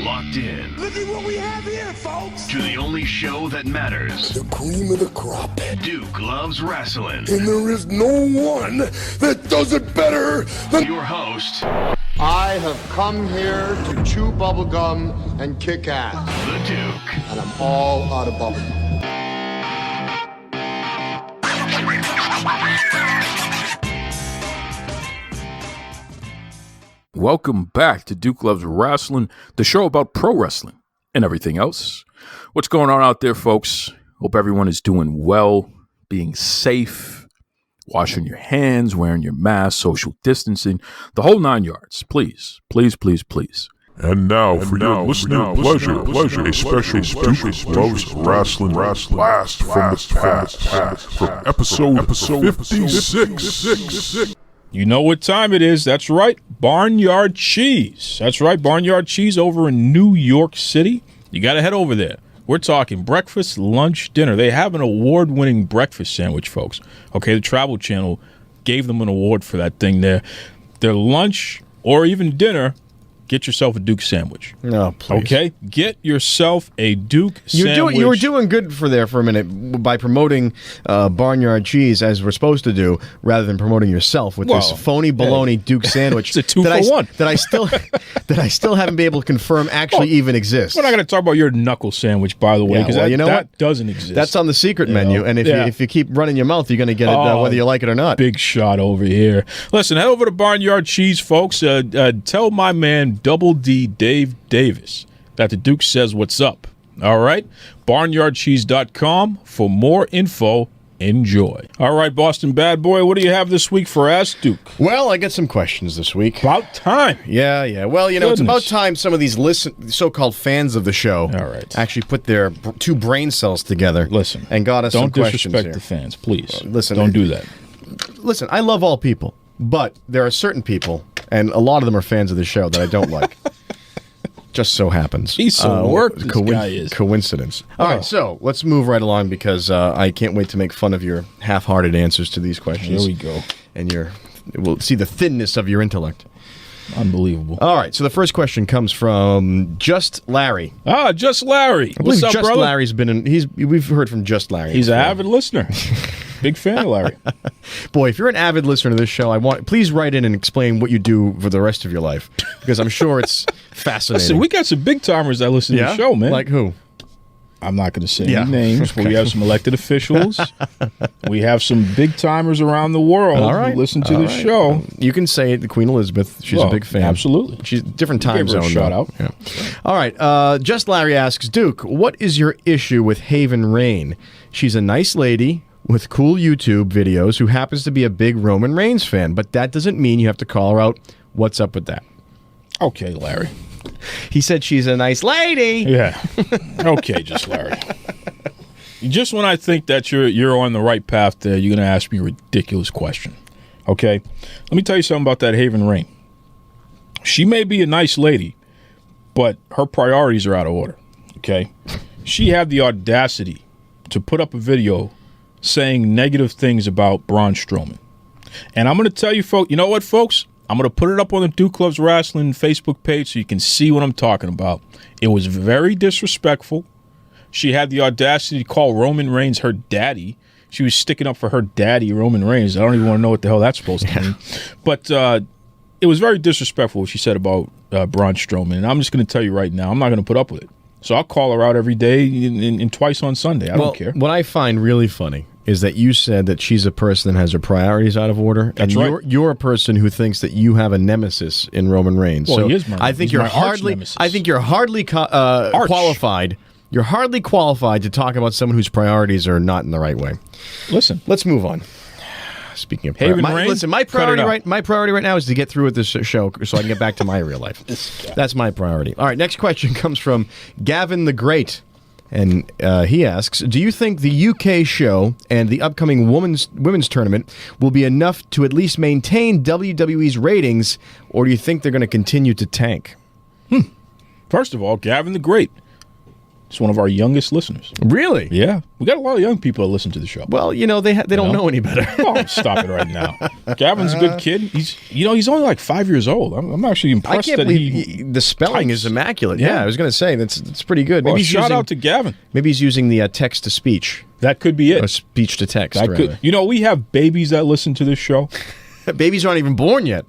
locked in. Look at what we have here, folks. To the only show that matters. The cream of the crop. Duke loves wrestling. And there is no one that does it better than your host. I have come here to chew bubblegum and kick ass. The Duke. And I'm all out of bubblegum. Welcome back to Duke Loves Wrestling, the show about pro wrestling and everything else. What's going on out there, folks? Hope everyone is doing well, being safe, washing your hands, wearing your mask, social distancing, the whole 9 yards. Please, please, please, please. And now, for your listener pleasure, a special Duke Loves Wrestling blast from the past, from episode 56. You know what time it is. That's right. Barnyard Cheese. That's right. Barnyard Cheese over in New York City. You got to head over there. We're talking breakfast, lunch, dinner. They have an award-winning breakfast sandwich, folks. Okay, the Travel Channel gave them an award for that thing there. Their lunch or even dinner, get yourself a Duke sandwich. No, please. Okay? Get yourself a Duke sandwich. You were doing good for a minute by promoting Barnyard Cheese, as we're supposed to do, rather than promoting yourself with this phony baloney Duke sandwich. It's a 2-for-1. That I still haven't been able to confirm actually even exists. We're not going to talk about your knuckle sandwich, by the way, because that doesn't exist. That's on the secret menu, and if you keep running your mouth, you're going to get it whether you like it or not. Big shot over here. Listen, head over to Barnyard Cheese, folks. Tell my man Double D Dave Davis that the Duke says what's up. All right? BarnyardCheese.com for more info. Enjoy. All right, Boston Bad Boy, what do you have this week for Ask Duke? Well, I got some questions this week. About time. Yeah. Well, it's about time some of these so-called fans of the show actually put their two brain cells together. Listen, and got us some questions here. Don't disrespect the fans, please. Listen, don't do that. Listen, I love all people, but there are certain people, and a lot of them are fans of the show, that I don't like. Just so happens. He's so worked, this guy is. Coincidence. All right, so let's move right along because I can't wait to make fun of your half-hearted answers to these questions. Here we go. And we'll see the thinness of your intellect. Unbelievable. All right, so the first question comes from Just Larry. Just Larry. What's up, brother? Larry's been in. We've heard from Just Larry. He's an avid listener. Big fan of Larry. Boy, if you're an avid listener to this show, please write in and explain what you do for the rest of your life, because I'm sure it's fascinating. Listen, we got some big timers that listen to the show, man. Like who? I'm not going to say any names, but we have some elected officials. We have some big timers around the world who listen to the show. You can say it, the Queen Elizabeth. She's a big fan. Absolutely. She's different time zone. Shout out. Yeah. All right. Just Larry asks, Duke, what is your issue with Haven Rain? She's a nice lady with cool YouTube videos who happens to be a big Roman Reigns fan, but that doesn't mean you have to call her out. What's up with that? Okay, Larry. He said she's a nice lady. Yeah. Okay, Just Larry. Just when I think that you're on the right path there, you're going to ask me a ridiculous question. Okay? Let me tell you something about that Haven Rain. She may be a nice lady, but her priorities are out of order. Okay? She had the audacity to put up a video saying negative things about Braun Strowman. And I'm going to tell you, folks, you know what, folks? I'm going to put it up on the Duke Loves Wrestling Facebook page so you can see what I'm talking about. It was very disrespectful. She had the audacity to call Roman Reigns her daddy. She was sticking up for her daddy, Roman Reigns. I don't even want to know what the hell that's supposed to mean. But it was very disrespectful what she said about Braun Strowman. And I'm just going to tell you right now, I'm not going to put up with it. So I'll call her out every day and twice on Sunday. I don't care. What I find really funny is that you said that she's a person that has her priorities out of order. That's and right. You're a person who thinks that you have a nemesis in Roman Reigns. Well, so he is my, I think you're hardly. I think you're hardly qualified. You're hardly qualified to talk about someone whose priorities are not in the right way. Listen, let's move on. Speaking of my priority right now is to get through with this show so I can get back to my real life. That's my priority. All right, next question comes from Gavin the Great. And he asks, do you think the UK show and the upcoming women's tournament will be enough to at least maintain WWE's ratings, or do you think they're going to continue to tank? First of all, Gavin the Great, It's one of our youngest listeners. Really? Yeah. We got a lot of young people that listen to the show. Well, they don't know any better. Oh, stop it right now. Gavin's a good kid. He's only like 5 years old. I'm actually impressed. I can't believe the spelling is immaculate. Yeah, I was going to say that's pretty good. Maybe shout out to Gavin. Maybe he's using the text to speech. That could be it. Or speech to text. That could. We have babies that listen to this show. Babies aren't even born yet.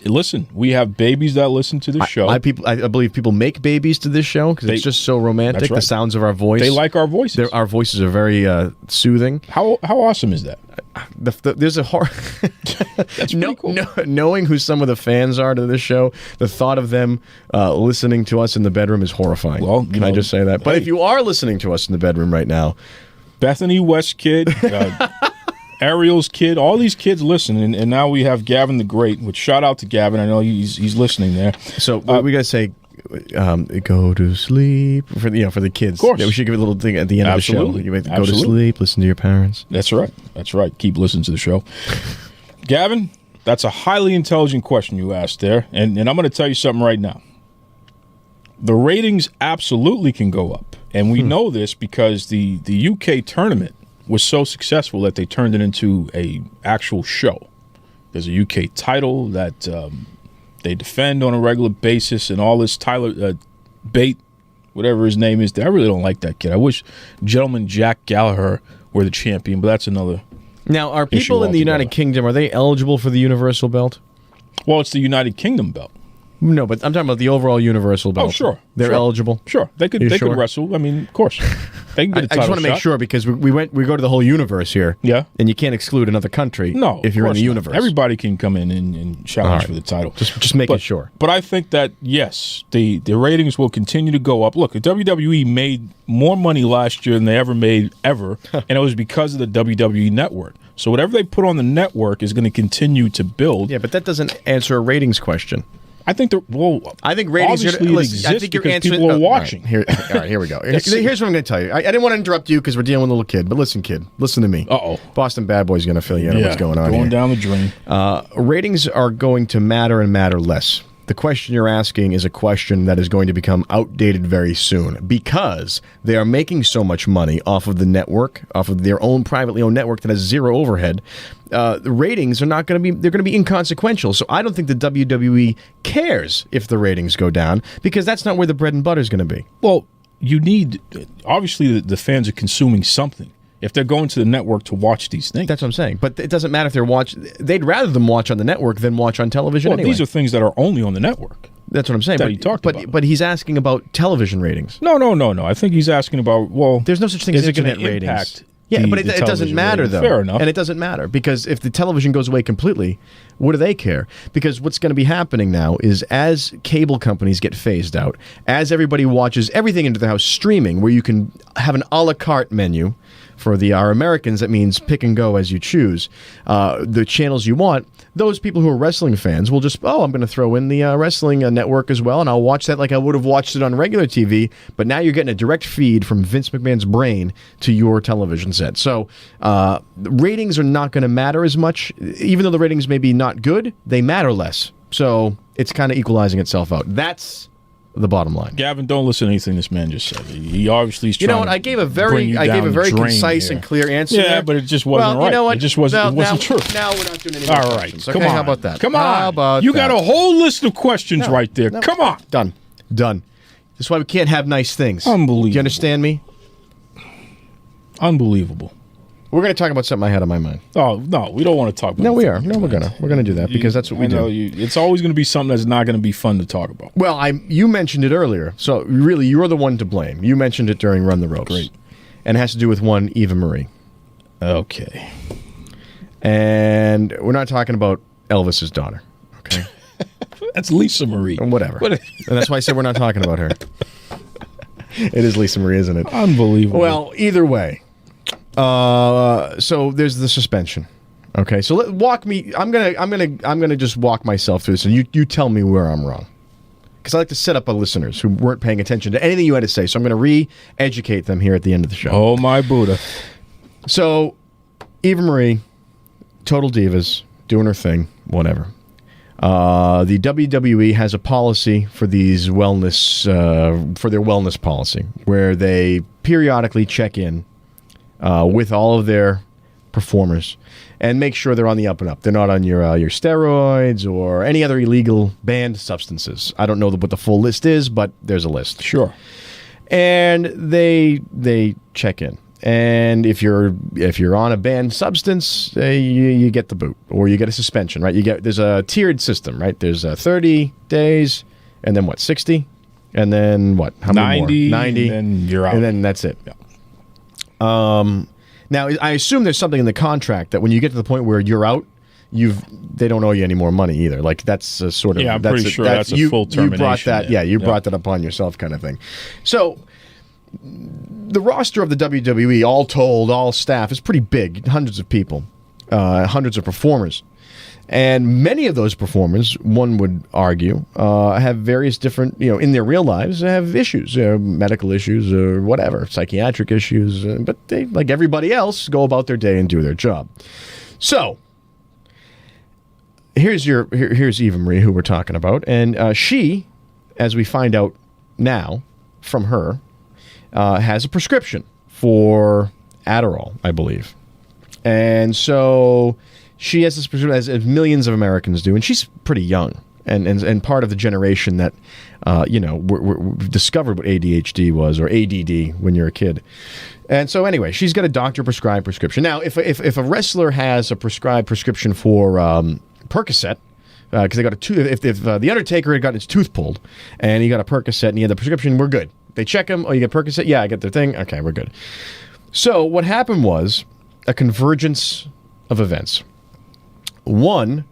Listen. We have babies that listen to the show. I believe people make babies to this show because it's just so romantic. That's right. The sounds of our voice. They like our voices. Our voices are very soothing. How awesome is that? There's a horror. That's pretty cool. Knowing who some of the fans are to this show, the thought of them listening to us in the bedroom is horrifying. Well, can I just say that? But if you are listening to us in the bedroom right now, Bethany West kid. Ariel's kid, all these kids listen, and now we have Gavin the Great, which shout out to Gavin. I know he's listening there. So we got to say, go to sleep for the kids. Of course. Yeah, we should give a little thing at the end of the show. You go to sleep, listen to your parents. That's right. Keep listening to the show. Gavin, that's a highly intelligent question you asked there, and I'm going to tell you something right now. The ratings absolutely can go up, and we know this because the UK tournament was so successful that they turned it into a actual show. There's a UK title that they defend on a regular basis, and all this Tyler Bate, whatever his name is. I really don't like that kid. I wish Gentleman Jack Gallagher were the champion, but that's another. Now, are people in the United Kingdom, are they eligible for the Universal Belt? Well, it's the United Kingdom belt. No, but I'm talking about the overall Universal belt. Oh, sure. They're eligible? Sure. They could wrestle. I mean, of course. They can get a title I just want to make sure because we go to the whole universe here. Yeah. And you can't exclude another country if you're in the universe. Everybody can come in and challenge for the title. Just making sure. But I think that, yes, the ratings will continue to go up. Look, the WWE made more money last year than they ever made ever, and it was because of the WWE Network. So whatever they put on the network is going to continue to build. Yeah, but that doesn't answer a ratings question. I think I think ratings obviously exists because people are watching. All right, here we go. Here's what I'm going to tell you. I didn't want to interrupt you because we're dealing with a little kid, but listen to me. Uh-oh. Boston Bad Boy's going to fill you in on what's going on going here. down the drain. Ratings are going to matter and matter less. The question you're asking is a question that is going to become outdated very soon because they are making so much money off of the network, off of their own privately owned network that has zero overhead. The ratings are not going to be, they're going to be inconsequential. So I don't think the WWE cares if the ratings go down because that's not where the bread and butter is going to be. Well, obviously the fans are consuming something. If they're going to the network to watch these things. That's what I'm saying. But it doesn't matter if they're they'd rather them watch on the network than watch on television anyway. These are things that are only on the network. That's what I'm saying. But he's asking about television ratings. No. I think he's asking about, there's no such thing as internet ratings. Yeah, but it doesn't matter, though. Fair enough. And it doesn't matter, because if the television goes away completely, what do they care? Because what's going to be happening now is as cable companies get phased out, as everybody watches everything into the house streaming, where you can have an a la carte menu. For our Americans, that means pick and go as you choose. The channels you want, those people who are wrestling fans will just, I'm going to throw in the wrestling network as well, and I'll watch that like I would have watched it on regular TV, but now you're getting a direct feed from Vince McMahon's brain to your television set. So ratings are not going to matter as much. Even though the ratings may be not good, they matter less. So it's kind of equalizing itself out. That's the bottom line. Gavin, don't listen to anything this man just said. He obviously is trying. You know what? I gave a very concise and clear answer. Yeah, but it just wasn't right. You know what? It just wasn't true. Now we're not doing any more All right, questions. come on. How about that? Come on. How about you that? got a whole list of questions right there. Come on. Done. That's why we can't have nice things. Unbelievable. Do you understand me? Unbelievable. We're going to talk about something I had on my mind. Oh, no, we don't want to talk about it. No, we are. No, we're going to do that because that's what we do. It's always going to be something that's not going to be fun to talk about. Well, you mentioned it earlier, so really you're the one to blame. You mentioned it during Run the Ropes. Great. And it has to do with one Eva Marie. Okay. And we're not talking about Elvis's daughter, okay? That's Lisa Marie. Whatever. And that's why I said we're not talking about her. It is Lisa Marie, isn't it? Unbelievable. Well, either way. So there's the suspension. Okay, so walk me. I'm gonna just walk myself through this, and you tell me where I'm wrong, because I like to set up our listeners who weren't paying attention to anything you had to say. So I'm gonna re-educate them here at the end of the show. Oh my Buddha! So Eva Marie, Total Divas, doing her thing, whatever. The WWE has a policy for these wellness, for their wellness policy, where they periodically check in with all of their performers and make sure they're on the up and up. They're not on your steroids or any other illegal banned substances. I don't know what the full list is, but there's a list. Sure. And they check in. And if you're on a banned substance, you get the boot or you get a suspension, right? There's a tiered system, right? There's 30 days, and then what? 60, and then what? How 90, many more? 90, and then you're out. And then that's it. Yeah. Now I assume there's something in the contract that when you get to the point where you're out, they don't owe you any more money either. Like that's a sort of I'm pretty sure that's a full termination. You brought that, brought that upon yourself, kind of thing. So. The roster of the WWE, all told, all staff, is pretty big. Hundreds of people, hundreds of performers. And many of those performers, one would argue, have various different, in their real lives, have issues, medical issues or whatever, psychiatric issues. But they, like everybody else, go about their day and do their job. So, here's Eva Marie, who we're talking about. And she, as we find out now from her, has a prescription for Adderall, I believe. And so she has this prescription, as millions of Americans do, and she's pretty young and part of the generation that, discovered what ADHD was, or ADD when you're a kid. And so anyway, she's got a doctor-prescribed prescription. Now, if a wrestler has a prescribed prescription for Percocet, because they got if the Undertaker had gotten his tooth pulled and he got a Percocet and he had the prescription, we're good. They check him. Oh, you get Percocet? Yeah, I get their thing. Okay, we're good. So what happened was a convergence of events. One,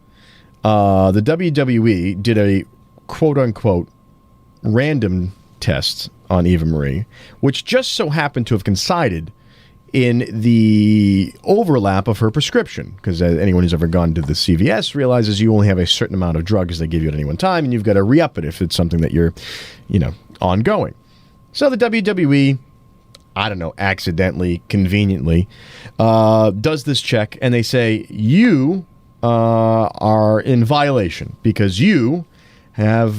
the WWE did a quote-unquote random test on Eva Marie, which just so happened to have coincided in the overlap of her prescription. Because anyone who's ever gone to the CVS realizes you only have a certain amount of drugs they give you at any one time, and you've got to re-up it if it's something that you're, ongoing. So the WWE, I don't know, accidentally, conveniently, does this check, and they say, you are in violation because you have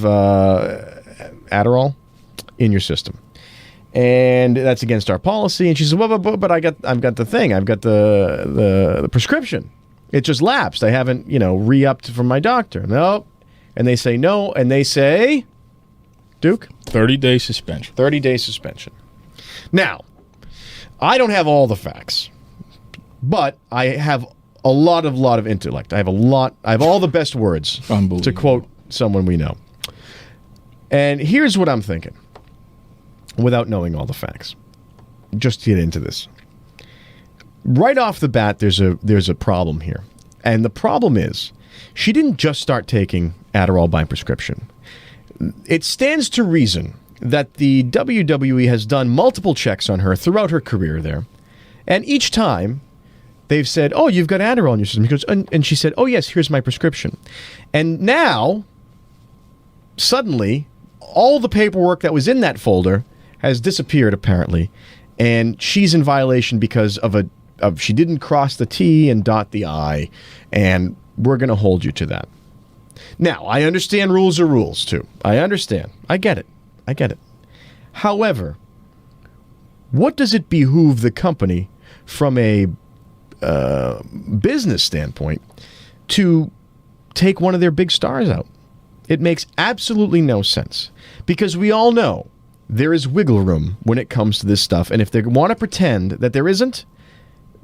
Adderall in your system. And that's against our policy. And she says, well, but I've got the thing. I've got the prescription. It just lapsed. I haven't, re-upped from my doctor. No. And they say no, and they say... Duke? 30-day suspension. 30-day suspension. Now, I don't have all the facts, but I have a lot of intellect. I have all the best words, to quote someone we know. And here's what I'm thinking, without knowing all the facts, just to get into this. Right off the bat, there's a problem here. And the problem is, she didn't just start taking Adderall by prescription. It stands to reason that the WWE has done multiple checks on her throughout her career there. And each time, they've said, oh, you've got Adderall in your system. And she said, oh, yes, here's my prescription. And now, suddenly, all the paperwork that was in that folder has disappeared, apparently. And she's in violation because she didn't cross the T and dot the I. And we're going to hold you to that. Now, I understand rules are rules, too. I understand. I get it. However, what does it behoove the company from a business standpoint to take one of their big stars out? It makes absolutely no sense, because we all know there is wiggle room when it comes to this stuff, and if they want to pretend that there isn't,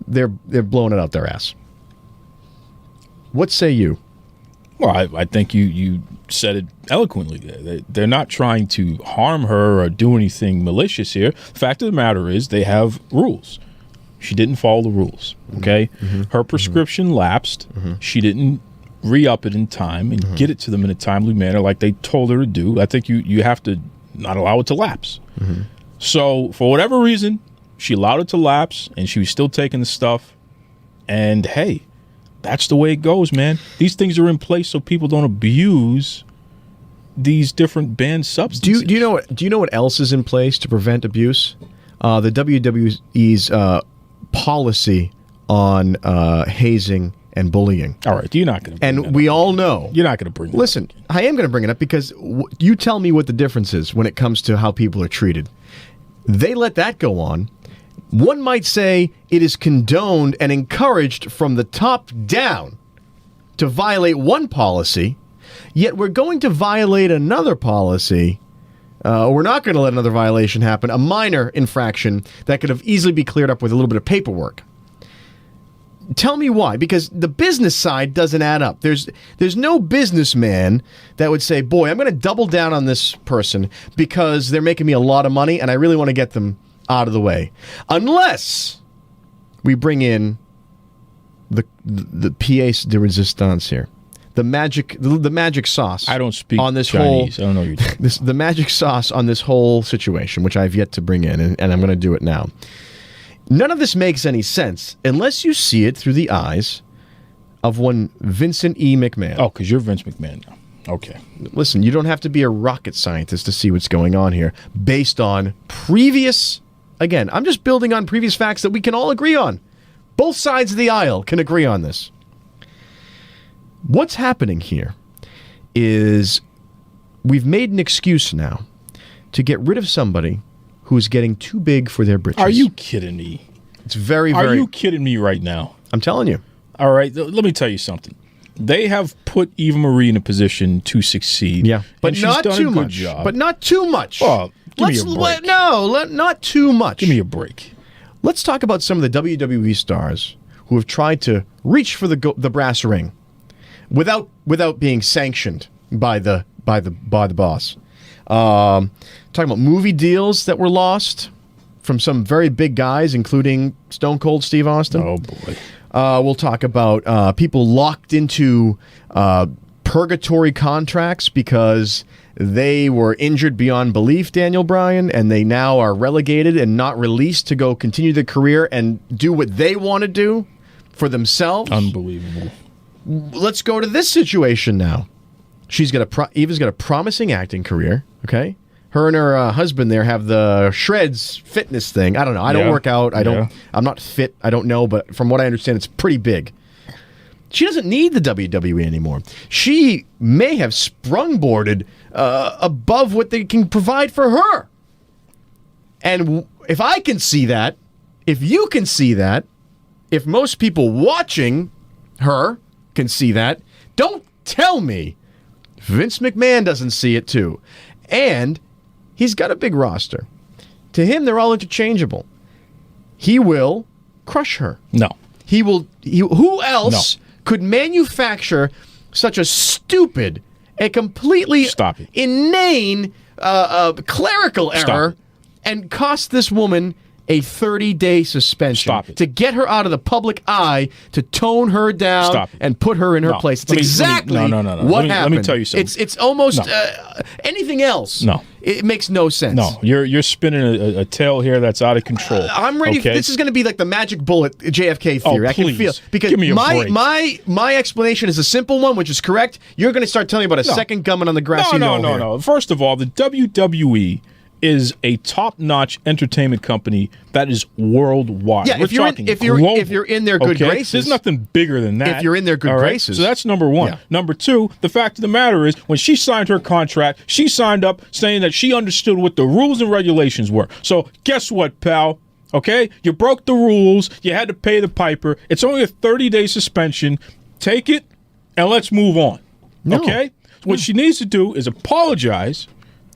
they're blowing it out their ass. What say you? Well, I think you said it eloquently there. They're not trying to harm her or do anything malicious here. The fact of the matter is they have rules. She didn't follow the rules, okay? Mm-hmm. Her prescription lapsed. Mm-hmm. She didn't re-up it in time and get it to them in a timely manner like they told her to do. I think you have to not allow it to lapse. Mm-hmm. So for whatever reason, she allowed it to lapse, and she was still taking the stuff. And, hey, that's the way it goes, man. These things are in place so people don't abuse these different banned substances. Do you know what else is in place to prevent abuse? The WWE's policy on hazing and bullying. All right, you're not going to. And we all know. You're not going to bring. Listen, I am going to bring it up because you tell me what the difference is when it comes to how people are treated. They let that go on. One might say it is condoned and encouraged from the top down to violate one policy, yet we're going to violate another policy. We're not going to let another violation happen, a minor infraction that could have easily be cleared up with a little bit of paperwork. Tell me why, because the business side doesn't add up. There's no businessman that would say, boy, I'm going to double down on this person because they're making me a lot of money and I really want to get them out of the way. Unless we bring in the pièce de résistance here. The magic sauce. I don't speak on this Chinese. whole, I don't know what you're doing. The magic sauce on this whole situation, which I've yet to bring in, and I'm going to do it now. None of this makes any sense unless you see it through the eyes of one Vincent E. McMahon. Oh, because you're Vince McMahon now. Okay. Listen, you don't have to be a rocket scientist to see what's going on here based on previous... Again, I'm just building on previous facts that we can all agree on. Both sides of the aisle can agree on this. What's happening here is we've made an excuse now to get rid of somebody who's getting too big for their britches. Are you kidding me? It's very, Are you kidding me right now? I'm telling you. All right, let me tell you something. They have put Eva Marie in a position to succeed. Yeah, but she's not done too a good much. job. But not too much. Oh, give me a break. Not too much. Give me a break. Let's talk about some of the WWE stars who have tried to reach for the brass ring without being sanctioned by the boss. Talking about movie deals that were lost from some very big guys, including Stone Cold Steve Austin. Oh boy. We'll talk about people locked into purgatory contracts because they were injured beyond belief, Daniel Bryan, and they now are relegated and not released to go continue their career and do what they want to do for themselves. Unbelievable. Let's go to this situation now. Eva's got a promising acting career, okay? Her and her husband there have the Shreds fitness thing. I don't know. I don't work out. I'm not fit. I don't know, but from what I understand, it's pretty big. She doesn't need the WWE anymore. She may have sprungboarded above what they can provide for her. And if I can see that, if you can see that, if most people watching her can see that, don't tell me Vince McMahon doesn't see it too. And he's got a big roster. To him, they're all interchangeable. He will crush her. No. Who else could manufacture such a stupid and completely inane clerical error and cost this woman a 30-day suspension to get her out of the public eye, to tone her down and put her in her place. It's exactly what happened. Let me tell you something. It's almost anything else. No. It makes no sense. No, you're spinning a tale here that's out of control. I'm ready. Okay? This is going to be like the magic bullet JFK theory. I can feel because give me a break. my explanation is a simple one, which is correct. You're going to start telling me about a second gumming on the grassy knoll. No. First of all, the WWE is a top-notch entertainment company that is worldwide. Yeah, if you're in their good graces, there's nothing bigger than that. If you're in their good graces, so that's number one. Yeah. Number two, the fact of the matter is, when she signed her contract, she signed up saying that she understood what the rules and regulations were. So guess what, pal? Okay, you broke the rules. You had to pay the piper. It's only a 30-day suspension. Take it, and let's move on. No. Okay, what she needs to do is apologize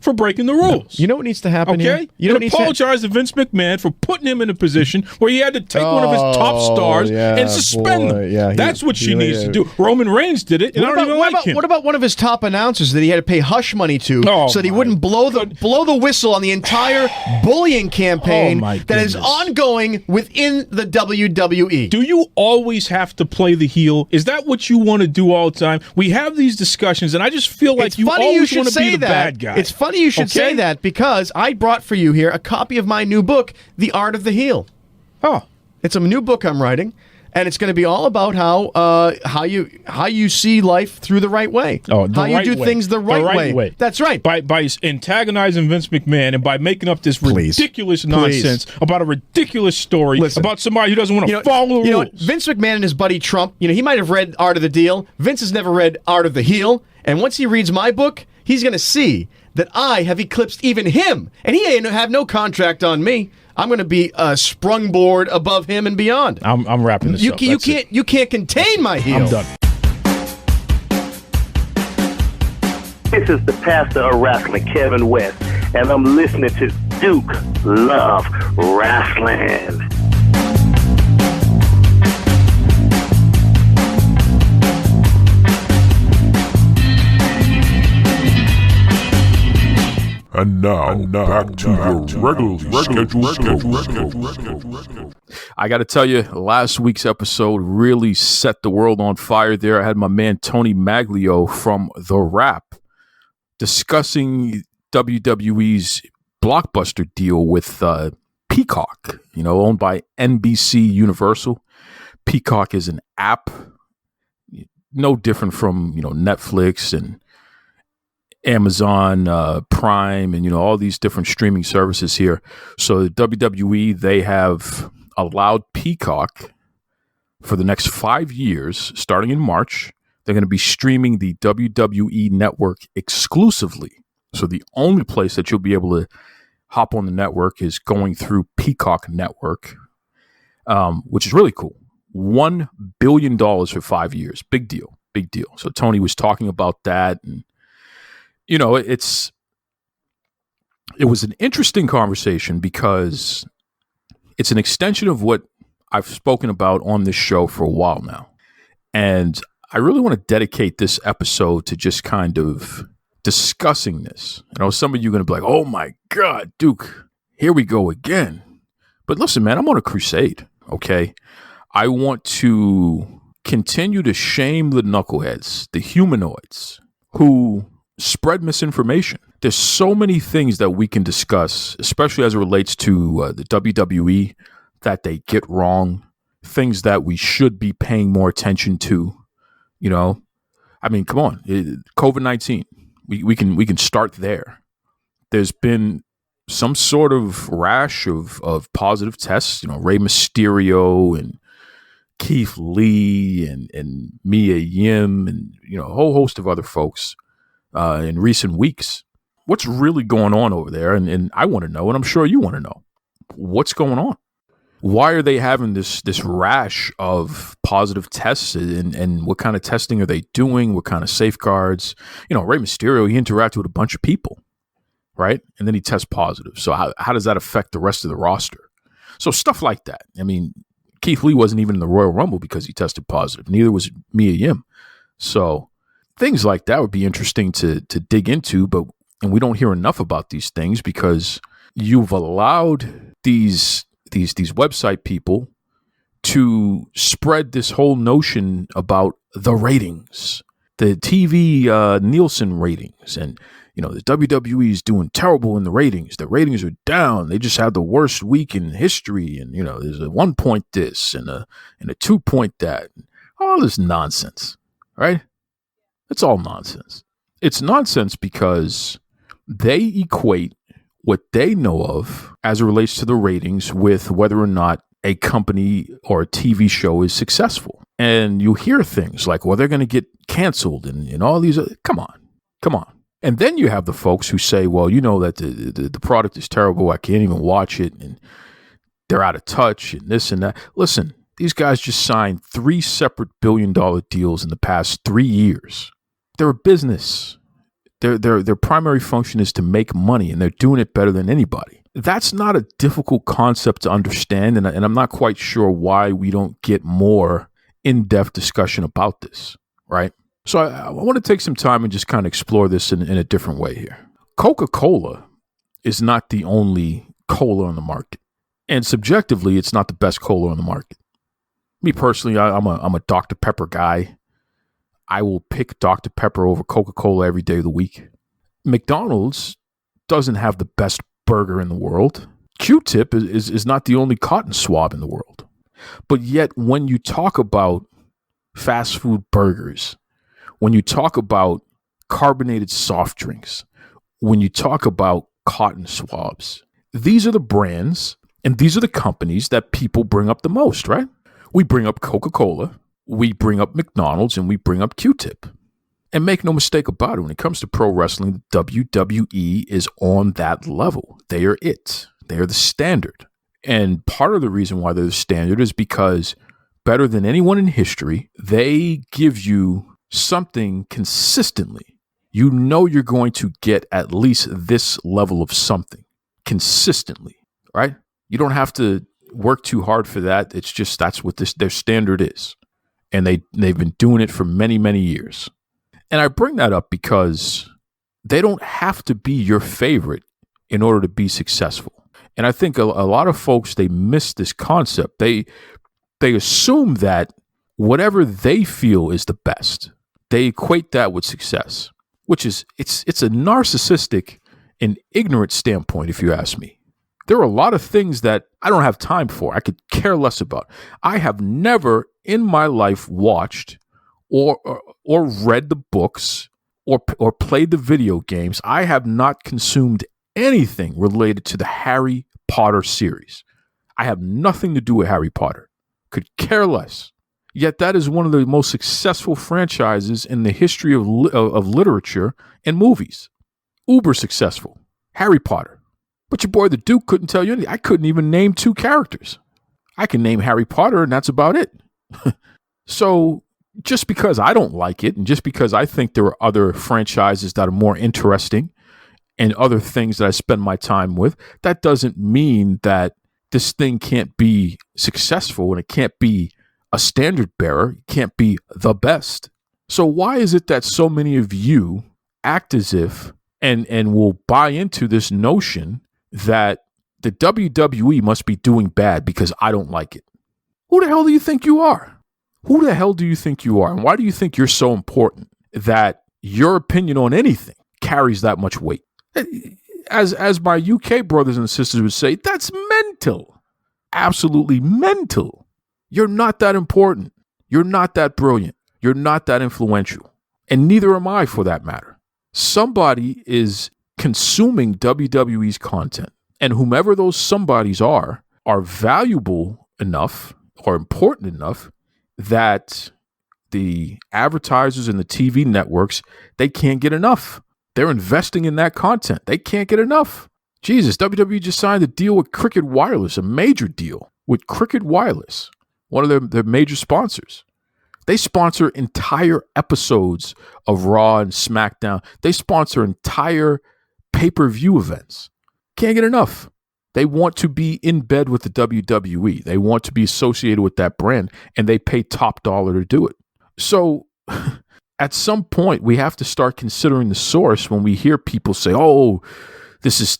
for breaking the rules. You know what needs to happen here? You don't apologize to Vince McMahon for putting him in a position where he had to take one of his top stars and suspend them. Yeah, that's what she needs to do. Roman Reigns did it, and I don't even like him. What about one of his top announcers that he had to pay hush money to so that he wouldn't blow the whistle on the entire bullying campaign that is ongoing within the WWE? Do you always have to play the heel? Is that what you want to do all the time? We have these discussions, and I just feel like you always want to be the bad guy. It's funny you should say that, because I brought for you here a copy of my new book, The Art of the Heel. Oh. It's a new book I'm writing, And it's going to be all about how you see life through the right way. Oh, how you do things the right way. That's right. By antagonizing Vince McMahon and by making up this ridiculous nonsense about a ridiculous story about somebody who doesn't want to follow the rules. Vince McMahon and his buddy Trump, he might have read Art of the Deal. Vince has never read Art of the Heel. And once he reads my book, he's going to see that I have eclipsed even him. And he ain't have no contract on me. I'm going to be sprungboard above him and beyond. I'm wrapping this up. You can't contain my heel. I'm done. This is the pastor of wrestling, Kevin West, and I'm listening to Duke Love Rasslin. And now back to your regularly scheduled. I got to tell you, last week's episode really set the world on fire there. I had my man Tony Maglio from The Wrap discussing WWE's blockbuster deal with Peacock, owned by NBC Universal. Peacock is an app, no different from, Netflix and Amazon Prime and all these different streaming services here. So the WWE, they have allowed Peacock for the next 5 years, starting in March. They're going to be streaming the WWE network exclusively. So the only place that you'll be able to hop on the network is going through Peacock Network, which is really cool. $1 billion for 5 years. Big deal. So Tony was talking about that, and it was an interesting conversation because it's an extension of what I've spoken about on this show for a while now. And I really want to dedicate this episode to just kind of discussing this. Some of you are going to be like, oh my God, Duke, here we go again. But listen, man, I'm on a crusade, okay? I want to continue to shame the knuckleheads, the humanoids, who spread misinformation. There's so many things that we can discuss, especially as it relates to the WWE, that they get wrong, things that we should be paying more attention to. I mean, come on, COVID-19. We can start there. There's been some sort of rash of positive tests. Rey Mysterio and Keith Lee and Mia Yim and a whole host of other folks in recent weeks. What's really going on over there? And I want to know, and I'm sure you want to know, what's going on? Why are they having this rash of positive tests, and what kind of testing are they doing? What kind of safeguards? Rey Mysterio, he interacted with a bunch of people, right? And then he tests positive. So how does that affect the rest of the roster? So stuff like that. I mean, Keith Lee wasn't even in the Royal Rumble because he tested positive. Neither was Mia Yim. So things like that would be interesting to dig into, and we don't hear enough about these things because you've allowed these website people to spread this whole notion about the ratings, the TV Nielsen ratings, and the WWE is doing terrible in the ratings. The ratings are down. They just had the worst week in history, and there's a 1 point this and a 2 point that. All this nonsense, right? It's all nonsense. It's nonsense because they equate what they know of as it relates to the ratings with whether or not a company or a TV show is successful. And you hear things like, well, they're going to get canceled and all these. Come on. And then you have the folks who say, well, that the product is terrible. I can't even watch it. And they're out of touch and this and that. Listen, these guys just signed 3 separate billion-dollar deals in the past 3 years. They're a business. Their primary function is to make money, and they're doing it better than anybody. That's not a difficult concept to understand, and I'm not quite sure why we don't get more in-depth discussion about this, right? So I want to take some time and just kind of explore this in a different way here. Coca-Cola is not the only cola on the market, and subjectively, it's not the best cola on the market. Me personally, I'm a Dr. Pepper guy. I will pick Dr. Pepper over Coca-Cola every day of the week. McDonald's doesn't have the best burger in the world. Q-Tip is not the only cotton swab in the world. But yet, when you talk about fast food burgers, when you talk about carbonated soft drinks, when you talk about cotton swabs, these are the brands and these are the companies that people bring up the most, right? We bring up Coca-Cola, we bring up McDonald's, and we bring up Q-Tip. And make no mistake about it, when it comes to pro wrestling, WWE is on that level. They are it. They are the standard. And part of the reason why they're the standard is because better than anyone in history, they give you something consistently. You know you're going to get at least this level of something consistently, right? You don't have to work too hard for that. It's just that's what their standard is. And they've been doing it for many, many years. And I bring that up because they don't have to be your favorite in order to be successful. And I think a lot of folks, they miss this concept. They assume that whatever they feel is the best, they equate that with success, which is, it's a narcissistic and ignorant standpoint, if you ask me. There are a lot of things that I don't have time for. I could care less about. I have never in my life watched or read the books or played the video games. I have not consumed anything related to the Harry Potter series. I have nothing to do with Harry Potter. Could care less. Yet that is one of the most successful franchises in the history of literature and movies. Uber successful. Harry Potter. But your boy the Duke couldn't tell you anything. I couldn't even name 2 characters. I can name Harry Potter and that's about it. So just because I don't like it and just because I think there are other franchises that are more interesting and other things that I spend my time with, that doesn't mean that this thing can't be successful and it can't be a standard bearer. It can't be the best. So why is it that so many of you act as if and will buy into this notion that the WWE must be doing bad because I don't like it? Who the hell do you think you are? Who the hell do you think you are? And why do you think you're so important that your opinion on anything carries that much weight? As my UK brothers and sisters would say, that's mental. Absolutely mental. You're not that important. You're not that brilliant. You're not that influential. And neither am I, for that matter. Somebody is consuming WWE's content. And whomever those somebodies are valuable enough or important enough that the advertisers and the TV networks, they can't get enough. They're investing in that content. They can't get enough. Jesus, WWE just signed a deal with Cricket Wireless, a major deal with Cricket Wireless, one of their major sponsors. They sponsor entire episodes of Raw and SmackDown. They sponsor entire pay-per-view events. Can't get enough. They want to be in bed with the WWE. They want to be associated with that brand, and they pay top dollar to do it. So at some point, we have to start considering the source when we hear people say, oh, this is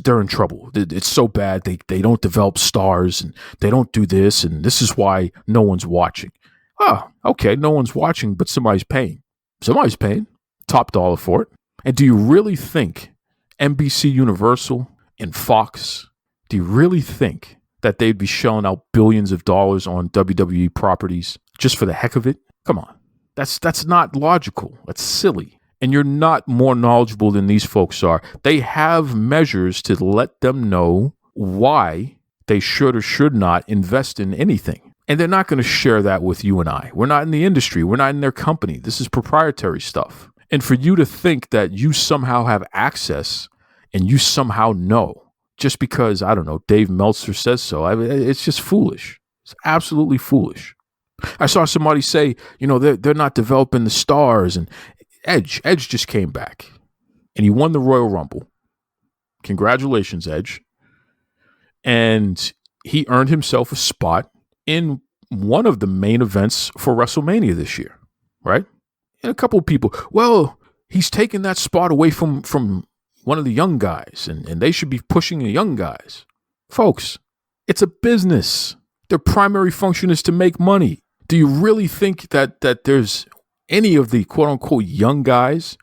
they're in trouble. It's so bad. They don't develop stars, and they don't do this, and this is why no one's watching. Oh, okay, no one's watching, but somebody's paying. Somebody's paying top dollar for it. And do you really think NBC Universal and Fox, do you really think that they'd be shelling out billions of dollars on WWE properties just for the heck of it? Come on. That's not logical. That's silly. And you're not more knowledgeable than these folks are. They have measures to let them know why they should or should not invest in anything. And they're not going to share that with you and I. We're not in the industry. We're not in their company. This is proprietary stuff. And for you to think that you somehow have access and you somehow know just because, I don't know, Dave Meltzer says so, it's just foolish. It's absolutely foolish. I saw somebody say, they're not developing the stars. And Edge just came back and he won the Royal Rumble. Congratulations, Edge. And he earned himself a spot in one of the main events for WrestleMania this year, right? And a couple of people, well, he's taking that spot away from one of the young guys, and they should be pushing the young guys. Folks, it's a business. Their primary function is to make money. Do you really think that there's any of the quote-unquote young guys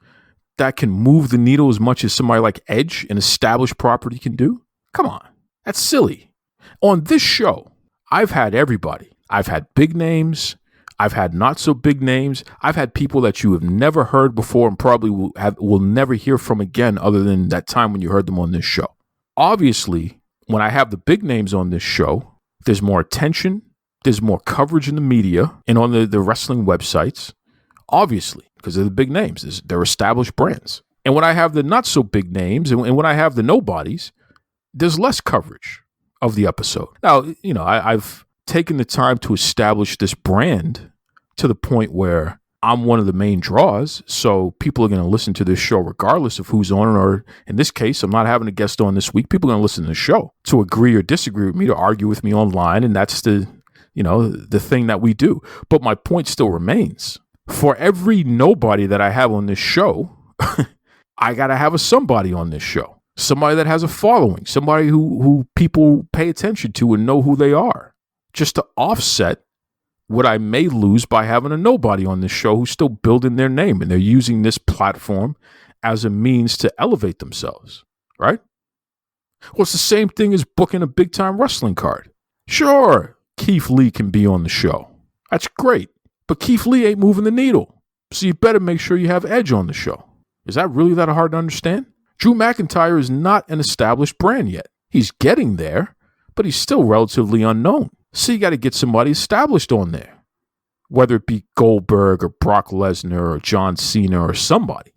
that can move the needle as much as somebody like Edge, an established property, can do? Come on. That's silly. On this show, I've had everybody. I've had big names. I've had not so big names. I've had people that you have never heard before and probably will never hear from again other than that time when you heard them on this show. Obviously, when I have the big names on this show, there's more attention, there's more coverage in the media and on the wrestling websites, obviously, because they're the big names. They're established brands. And when I have the not so big names and when I have the nobodies, there's less coverage of the episode. Now, I've taken the time to establish this brand to the point where I'm one of the main draws. So people are going to listen to this show regardless of who's on it. Or in this case, I'm not having a guest on this week. People are going to listen to the show to agree or disagree with me, to argue with me online. And that's the thing that we do. But my point still remains. For every nobody that I have on this show, I got to have a somebody on this show. Somebody that has a following, somebody who people pay attention to and know who they are, just to offset what I may lose by having a nobody on this show who's still building their name and they're using this platform as a means to elevate themselves, right? Well, it's the same thing as booking a big-time wrestling card. Sure, Keith Lee can be on the show. That's great, but Keith Lee ain't moving the needle, so you better make sure you have Edge on the show. Is that really that hard to understand? Drew McIntyre is not an established brand yet. He's getting there, but he's still relatively unknown. So you got to get somebody established on there, whether it be Goldberg or Brock Lesnar or John Cena or somebody,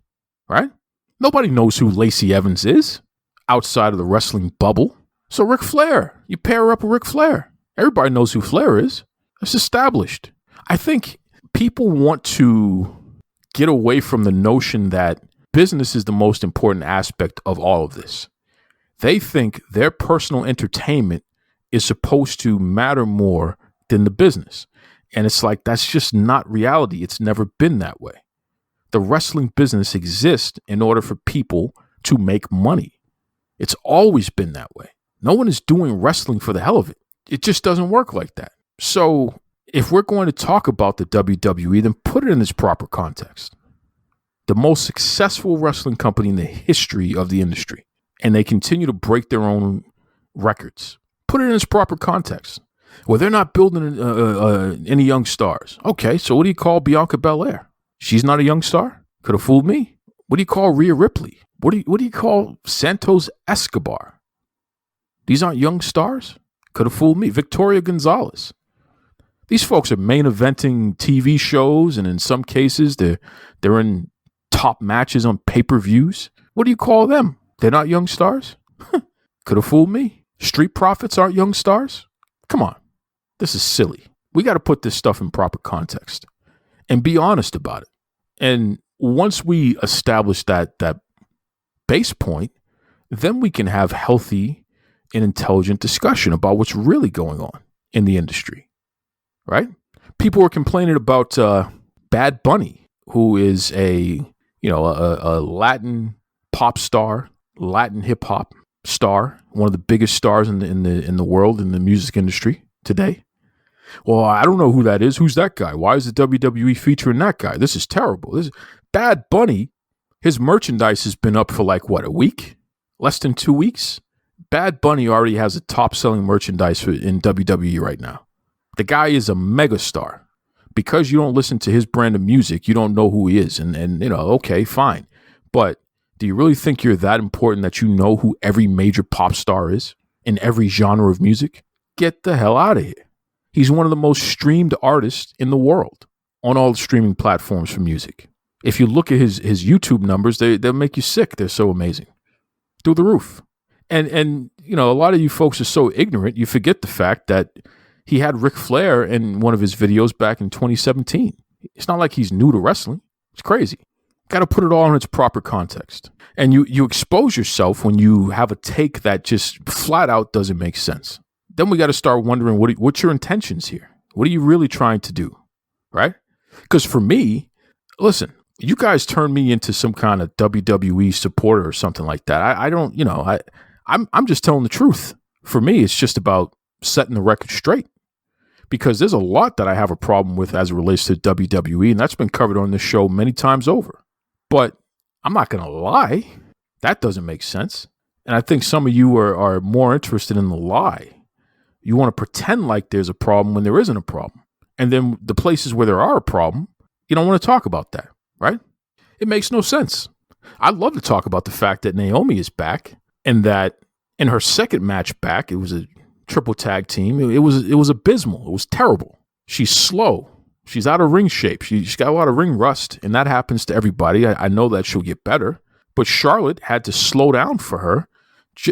right? Nobody knows who Lacey Evans is outside of the wrestling bubble. So Ric Flair, you pair her up with Ric Flair. Everybody knows who Flair is. It's established. I think people want to get away from the notion that business is the most important aspect of all of this. They think their personal entertainment is supposed to matter more than the business. And it's like, that's just not reality. It's never been that way. The wrestling business exists in order for people to make money. It's always been that way. No one is doing wrestling for the hell of it. It just doesn't work like that. So if we're going to talk about the WWE, then put it in its proper context. The most successful wrestling company in the history of the industry. And they continue to break their own records. Put it in its proper context. Well, they're not building any young stars. Okay, so what do you call Bianca Belair? She's not a young star? Could have fooled me. What do you call Rhea Ripley? What do you call Santos Escobar? These aren't young stars? Could have fooled me. Victoria Gonzalez. These folks are main eventing TV shows, and in some cases, they're in top matches on pay-per-views. What do you call them? They're not young stars? Could have fooled me. Street Profits aren't young stars? Come on. This is silly. We got to put this stuff in proper context and be honest about it. And once we establish that base point, then we can have healthy and intelligent discussion about what's really going on in the industry, right? People were complaining about Bad Bunny, who is a Latin pop star, Latin hip hop star, one of the biggest stars in the world in the music industry today. Well, I don't know who that is. Who's that guy? Why is the WWE featuring that guy? This is terrible. This is Bad Bunny. His merchandise has been up for like what, a week? Less than 2 weeks? Bad Bunny already has a top-selling merchandise in WWE right now. The guy is a megastar. Because you don't listen to his brand of music, you don't know who he is. And okay, fine. But do you really think you're that important that you know who every major pop star is in every genre of music? Get the hell out of here. He's one of the most streamed artists in the world on all the streaming platforms for music. If you look at his YouTube numbers, they'll make you sick. They're so amazing. Through the roof. And a lot of you folks are so ignorant, you forget the fact that he had Ric Flair in one of his videos back in 2017. It's not like he's new to wrestling. It's crazy. Got to put it all in its proper context. And you expose yourself when you have a take that just flat out doesn't make sense. Then we got to start wondering, what's your intentions here? What are you really trying to do? Right? Because for me, listen, you guys turn me into some kind of WWE supporter or something like that. I'm just telling the truth. For me, it's just about setting the record straight. Because there's a lot that I have a problem with as it relates to WWE, and that's been covered on this show many times over. But I'm not going to lie. That doesn't make sense. And I think some of you are more interested in the lie You want to pretend like there's a problem when there isn't a problem. And then the places where there are a problem, you don't want to talk about that, right? It makes no sense. I'd love to talk about the fact that Naomi is back and that in her second match back, it was a triple tag team. It was abysmal. It was terrible. She's slow. She's out of ring shape. She's got a lot of ring rust, and that happens to everybody. I know that she'll get better, but Charlotte had to slow down for her,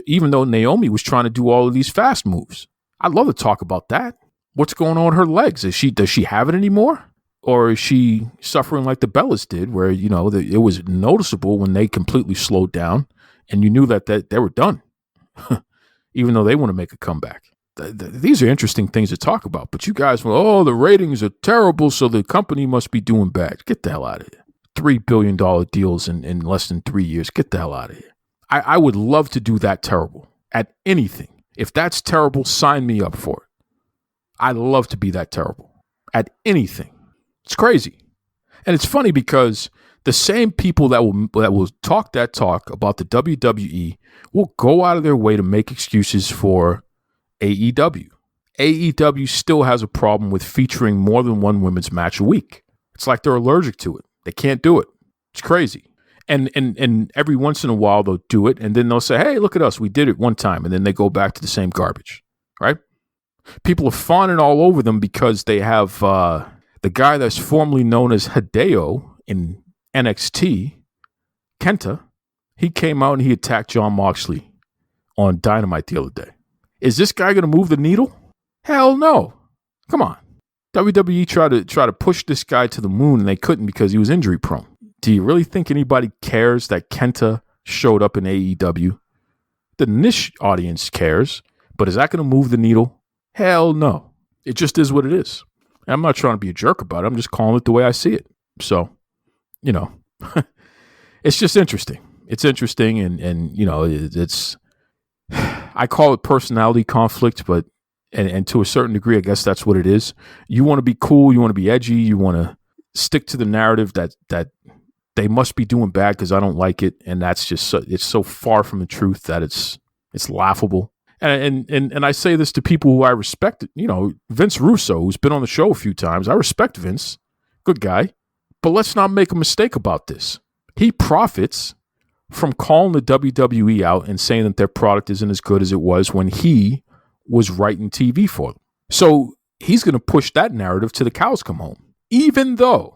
even though Naomi was trying to do all of these fast moves. I'd love to talk about that. What's going on with her legs? Does she have it anymore? Or is she suffering like the Bellas did, where, it was noticeable when they completely slowed down and you knew that they were done, even though they want to make a comeback. These are interesting things to talk about, but you guys were, the ratings are terrible, so the company must be doing bad. Get the hell out of here. $3 billion deals in less than 3 years. Get the hell out of here. I would love to do that terrible at anything. If that's terrible, sign me up for it. I'd love to be that terrible at anything. It's crazy. And it's funny because the same people that will talk that talk about the WWE will go out of their way to make excuses for AEW. AEW still has a problem with featuring more than one women's match a week. It's like they're allergic to it. They can't do it. It's crazy. And every once in a while they'll do it, and then they'll say, hey, look at us. We did it one time. And then they go back to the same garbage, right? People are fawning all over them because they have the guy that's formerly known as Hideo in NXT, Kenta. He came out and he attacked Jon Moxley on Dynamite the other day. Is this guy going to move the needle? Hell no. Come on. WWE tried to push this guy to the moon, and they couldn't because he was injury prone. Do you really think anybody cares that Kenta showed up in AEW? The niche audience cares, but is that going to move the needle? Hell no. It just is what it is. I'm not trying to be a jerk about it. I'm just calling it the way I see it. So, it's just interesting. It's interesting, and it's I call it personality conflict, but and to a certain degree, I guess that's what it is. You want to be cool, you want to be edgy, you want to stick to the narrative that they must be doing bad because I don't like it, and that's just it's so far from the truth that it's laughable. And I say this to people who I respect. Vince Russo, who's been on the show a few times. I respect Vince, good guy, but let's not make a mistake about this. He profits from calling the WWE out and saying that their product isn't as good as it was when he was writing TV for them. So he's going to push that narrative till the cows come home, even though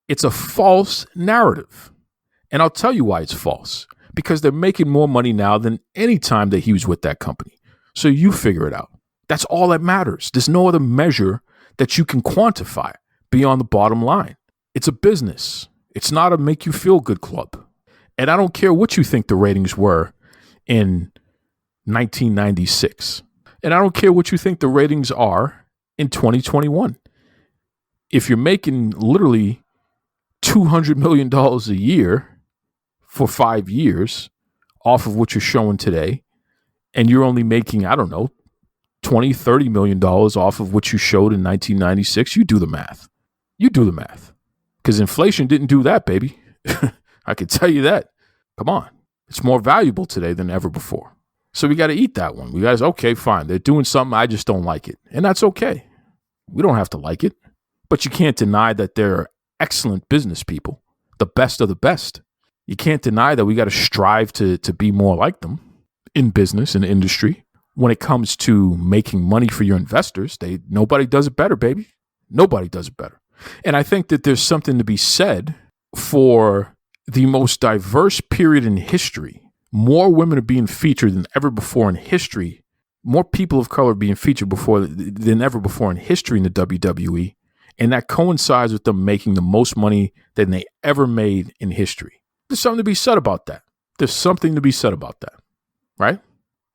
it's a false narrative. And I'll tell you why it's false. Because they're making more money now than any time that he was with that company. So you figure it out. That's all that matters. There's no other measure that you can quantify beyond the bottom line. It's a business. It's not a make you feel good club. And I don't care what you think the ratings were in 1996. And I don't care what you think the ratings are in 2021. If you're making literally $200 million a year for 5 years off of what you're showing today, and you're only making, I don't know, $20-30 million off of what you showed in 1996, you do the math. You do the math. Because inflation didn't do that, baby. I can tell you that. Come on. It's more valuable today than ever before. So we got to eat that one. We guys, okay, fine. They're doing something. I just don't like it. And that's okay. We don't have to like it. But you can't deny that they're excellent business people, the best of the best. You can't deny that we got to strive to be more like them in business and industry. When it comes to making money for your investors, nobody does it better, baby. Nobody does it better. And I think that there's something to be said for the most diverse period in history. More women are being featured than ever before in history. More people of color being featured than ever before in history in the WWE. And that coincides with them making the most money than they ever made in history. There's something to be said about that. There's something to be said about that, right?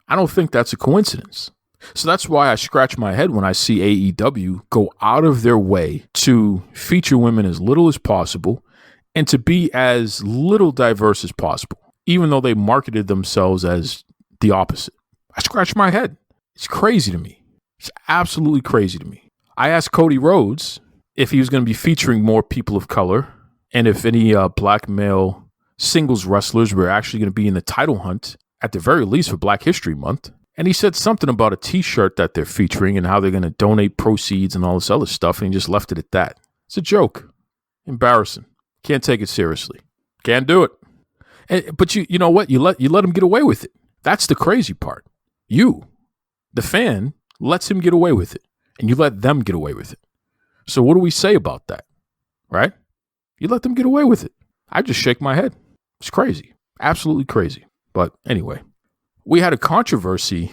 I don't think that's a coincidence. So that's why I scratch my head when I see AEW go out of their way to feature women as little as possible and to be as little diverse as possible, even though they marketed themselves as the opposite. I scratch my head. It's crazy to me. It's absolutely crazy to me. I asked Cody Rhodes if he was going to be featuring more people of color and if any black male singles wrestlers were actually going to be in the title hunt, at the very least for Black History Month. And he said something about a T-shirt that they're featuring and how they're going to donate proceeds and all this other stuff, and he just left it at that. It's a joke. Embarrassing. Can't take it seriously. Can't do it. But you know what? You let him get away with it. That's the crazy part. You, the fan, lets him get away with it, and you let them get away with it. So what do we say about that? Right? You let them get away with it. I just shake my head. It's crazy. Absolutely crazy. But anyway, we had a controversy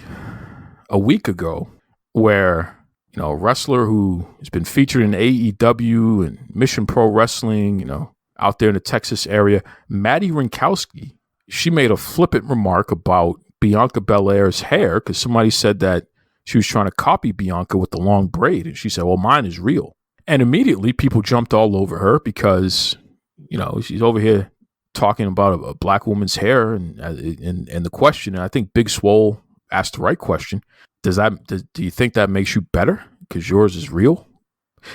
a week ago where, a wrestler who has been featured in AEW and Mission Pro Wrestling, out there in the Texas area, Maddie Rinkowski, she made a flippant remark about Bianca Belair's hair because somebody said that she was trying to copy Bianca with the long braid. And she said, well, mine is real. And immediately people jumped all over her because, she's over here talking about a black woman's hair and the question. And I think Big Swole asked the right question. Do you think that makes you better because yours is real?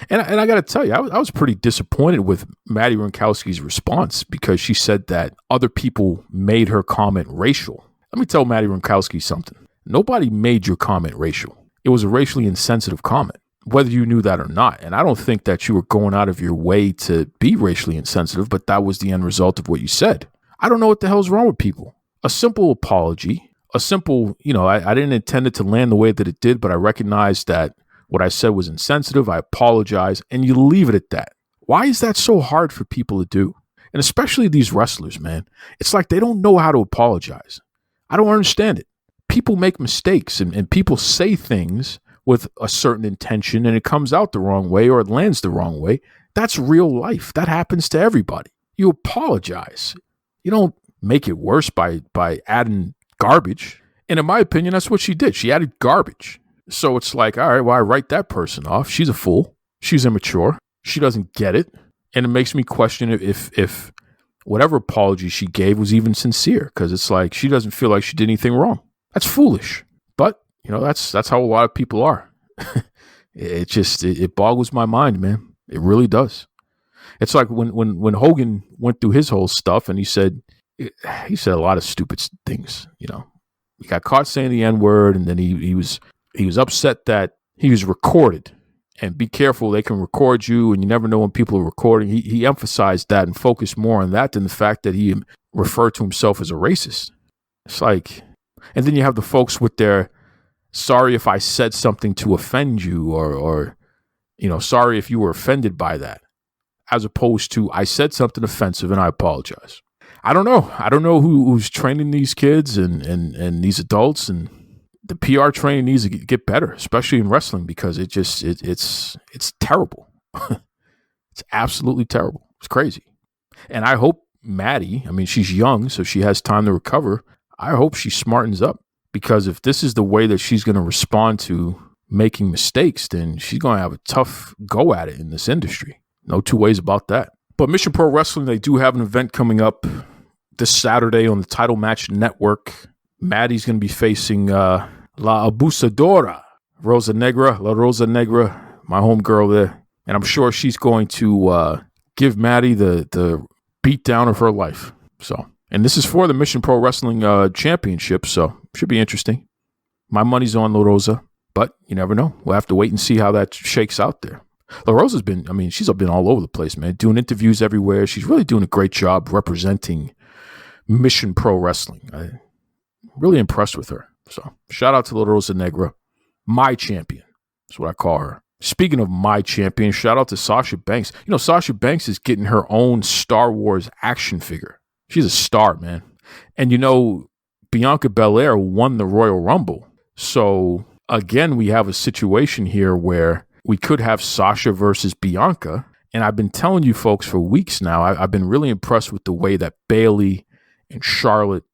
And I got to tell you, I was pretty disappointed with Maddie Rinkowski's response because she said that other people made her comment racial. Let me tell Maddie Rinkowski something. Nobody made your comment racial. It was a racially insensitive comment, whether you knew that or not. And I don't think that you were going out of your way to be racially insensitive, but that was the end result of what you said. I don't know what the hell's wrong with people. A simple apology, a simple, I didn't intend it to land the way that it did, but I recognized that what I said was insensitive. I apologize, and you leave it at that. Why is that so hard for people to do? And especially these wrestlers, man. It's like they don't know how to apologize. I don't understand it. People make mistakes and people say things with a certain intention and it comes out the wrong way or it lands the wrong way. That's real life. That happens to everybody. You apologize. You don't make it worse by adding garbage. And in my opinion, that's what she did. She added garbage. So it's like, all right, well, I write that person off. She's a fool. She's immature. She doesn't get it. And it makes me question if whatever apology she gave was even sincere, because it's like she doesn't feel like she did anything wrong. That's foolish. But, that's how a lot of people are. It boggles my mind, man. It really does. It's like when Hogan went through his whole stuff and he said a lot of stupid things, He got caught saying the N-word, and then he was upset that he was recorded. And be careful, they can record you, and you never know when people are recording. He emphasized that and focused more on that than the fact that he referred to himself as a racist. It's like, and then you have the folks with their, sorry if I said something to offend you, or sorry if you were offended by that, as opposed to I said something offensive and I apologize. I don't know who's training these kids and these adults, and the PR training needs to get better, especially in wrestling, because it's terrible. It's absolutely terrible. It's crazy. And I hope Maddie, she's young, so she has time to recover. I hope she smartens up, because if this is the way that she's going to respond to making mistakes, then she's going to have a tough go at it in this industry. No two ways about that. But Mission Pro Wrestling, they do have an event coming up this Saturday on the Title Match Network. Maddie's going to be facing La Abusadora, La Rosa Negra, my homegirl there. And I'm sure she's going to give Maddie the beat down of her life. So, and this is for the Mission Pro Wrestling Championship, so should be interesting. My money's on La Rosa, but you never know. We'll have to wait and see how that shakes out there. La Rosa's been, she's been all over the place, man, doing interviews everywhere. She's really doing a great job representing Mission Pro Wrestling. I'm really impressed with her. So shout out to La Rosa Negra, my champion. That's what I call her. Speaking of my champion, shout out to Sasha Banks. Sasha Banks is getting her own Star Wars action figure. She's a star, man. And Bianca Belair won the Royal Rumble. So again, we have a situation here where we could have Sasha versus Bianca. And I've been telling you folks for weeks now, I've been really impressed with the way that Bayley and Charlotte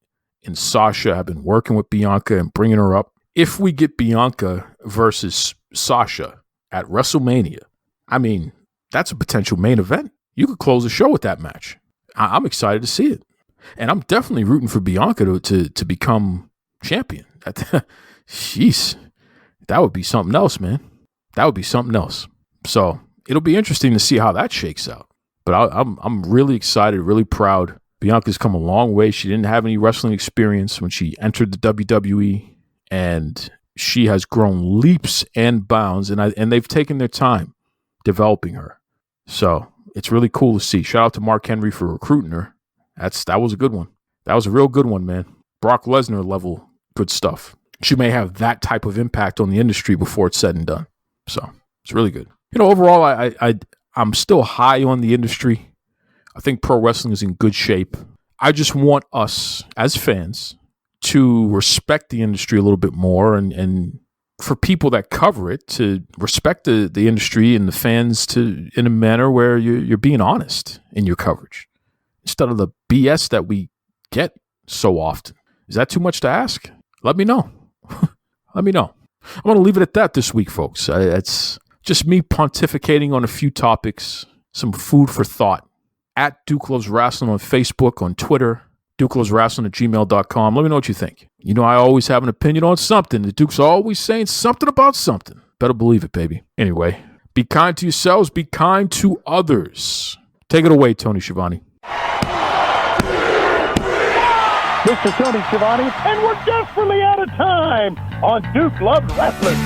and Sasha have been working with Bianca and bringing her up. If we get Bianca versus Sasha at WrestleMania, that's a potential main event. You could close the show with that match. I'm excited to see it. And I'm definitely rooting for Bianca to become champion. Jeez, that would be something else, man. That would be something else. So it'll be interesting to see how that shakes out. But I'm really excited, really proud. Bianca's come a long way. She didn't have any wrestling experience when she entered the WWE, and she has grown leaps and bounds, and they've taken their time developing her. So it's really cool to see. Shout out to Mark Henry for recruiting her. That was a good one. That was a real good one, man. Brock Lesnar level good stuff. She may have that type of impact on the industry before it's said and done. So it's really good. Overall, I'm still high on the industry. I think pro wrestling is in good shape. I just want us as fans to respect the industry a little bit more, and for people that cover it to respect the industry and the fans in a manner where you're being honest in your coverage instead of the BS that we get so often. Is that too much to ask? Let me know. Let me know. I'm going to leave it at that this week, folks. It's just me pontificating on a few topics, some food for thought. At Duke Loves Rasslin on Facebook, on Twitter, DukeLovesWrestling@gmail.com. Let me know what you think. I always have an opinion on something. The Duke's always saying something about something. Better believe it, baby. Anyway, be kind to yourselves. Be kind to others. Take it away, Tony Schiavone. This is Tony Schiavone, and we're desperately out of time on Duke Loves Wrestling.